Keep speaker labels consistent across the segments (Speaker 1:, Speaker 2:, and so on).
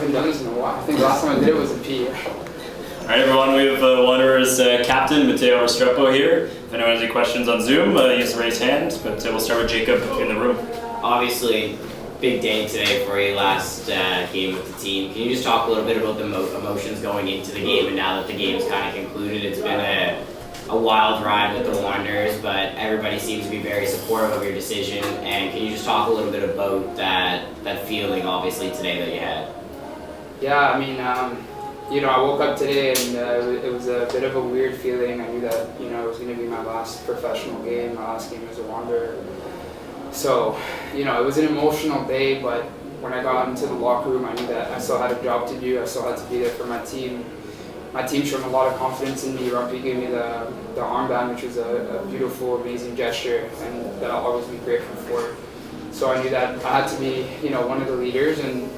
Speaker 1: haven't done this in a while. I think the last time I did it was in PE.
Speaker 2: All right, everyone, we have Wanderers captain Mateo Restrepo here. If anyone has any questions on Zoom, use the raise hand, but we'll start with Jacob in the room.
Speaker 3: Obviously, big day today for you, last game with the team. Can you just talk a little bit about the emotions going into the game, and now that the game's kind of concluded? It's been a wild ride with the Wanderers, but everybody seems to be very supportive of your decision. And can you just talk a little bit about that feeling, obviously, today that you had?
Speaker 1: Yeah, I mean, I woke up today and it was a bit of a weird feeling. I knew that, it was going to be my last professional game, my last game as a Wanderer. So, it was an emotional day, but when I got into the locker room, I knew that I still had a job to do. I still had to be there for my team. My team showed a lot of confidence in me. Rugby gave me the armband, which was a beautiful, amazing gesture, and that I'll always be grateful for. So I knew that I had to be, one of the leaders, and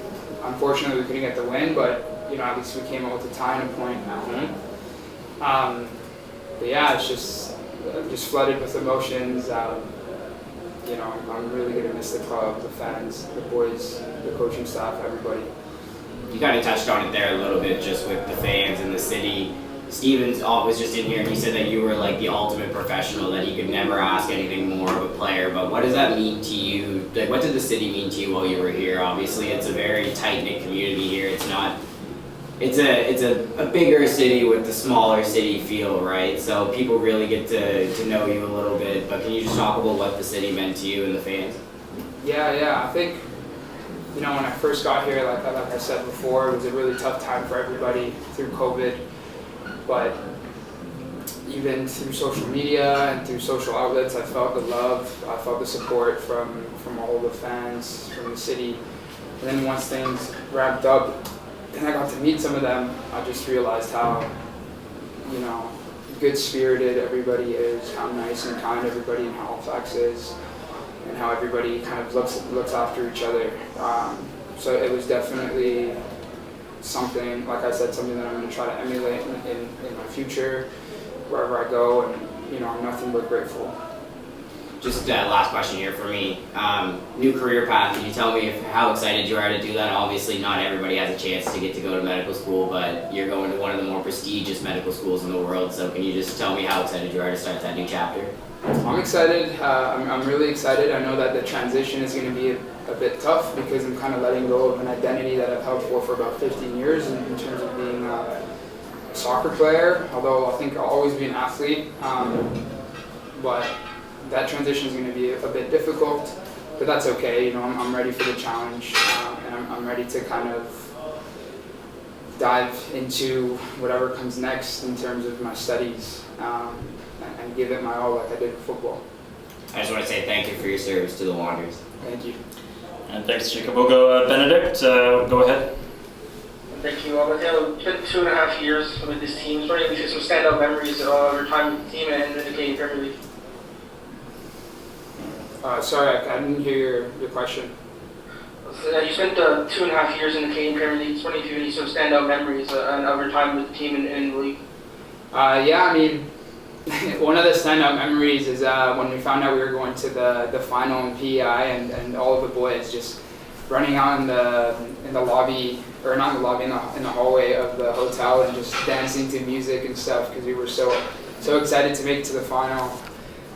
Speaker 1: unfortunately we couldn't get the win, but at least we came out with a tie and a point at home. But yeah, it's just flooded with emotions. I'm really going to miss the club, the fans, the boys, the coaching staff, everybody.
Speaker 3: You kind of touched on it there a little bit, just with the fans and the city. Stevens was just in here and he said that you were like the ultimate professional, that he could never ask anything more of a player. But what does that mean to you? Like, what did the city mean to you while you were here? Obviously, it's a very tight-knit community here. It's a bigger city with the smaller city feel, right? So people really get to know you a little bit. But can you just talk about what the city meant to you and the fans?
Speaker 1: Yeah. I think, when I first got here, like I said before, it was a really tough time for everybody through COVID. But even through social media and through social outlets, I felt the love, I felt the support from all the fans, from the city. And then once things wrapped up, and I got to meet some of them, I just realized how, good-spirited everybody is, how nice and kind everybody in Halifax is, and how everybody kind of looks after each other. So it was definitely something, like I said, something that I'm going to try to emulate in my future, wherever I go, and I'm nothing but grateful.
Speaker 3: Just last question here for me. New career path, can you tell me how excited you are to do that? Obviously not everybody has a chance to get to go to medical school, but you're going to one of the more prestigious medical schools in the world, so can you just tell me how excited you are to start that new chapter?
Speaker 1: I'm excited. I'm really excited. I know that the transition is going to be a bit tough because I'm kind of letting go of an identity that I've held for about 15 years in terms of being a soccer player, although I think I'll always be an athlete. But that transition is going to be a bit difficult, but that's okay. I'm ready for the challenge, and I'm ready to kind of dive into whatever comes next in terms of my studies, and give it my all like I did with football.
Speaker 3: I just want to say thank you for your service to the Wanderers.
Speaker 1: Thank you.
Speaker 2: And thanks, Jacob. We'll go Benedict. Go ahead.
Speaker 4: Thank you. Mateo, it's been 2.5 years with this team. I was wondering if you have some standout memories of your time with the team and in the Canadian Premier League.
Speaker 1: Sorry, I didn't hear your question.
Speaker 4: You spent 2.5 years in the Canadian Premier League. I was wondering if you have any sort of standout memories of your time with the team in the league.
Speaker 1: Yeah, I mean, one of the standout memories is when we found out we were going to the final in PEI, and all of the boys just running out in the lobby, or not in the lobby, in the hallway of the hotel, and just dancing to music and stuff because we were so excited to make it to the final.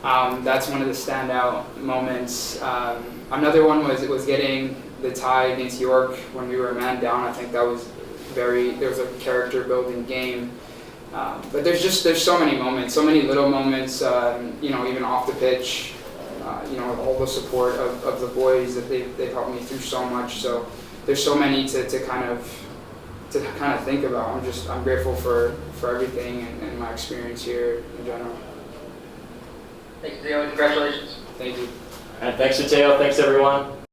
Speaker 1: That's one of the standout moments. Another one was getting the tie against York when we were a man down. I think that was there was a character building game. But there's so many moments, so many little moments, even off the pitch, with all the support of the boys that they've helped me through so much. So there's so many to kind of think about. I'm grateful for everything and my experience here in general.
Speaker 4: Thanks, Mateo. Congratulations.
Speaker 1: Thank you.
Speaker 2: And thanks, Mateo. Thanks, everyone.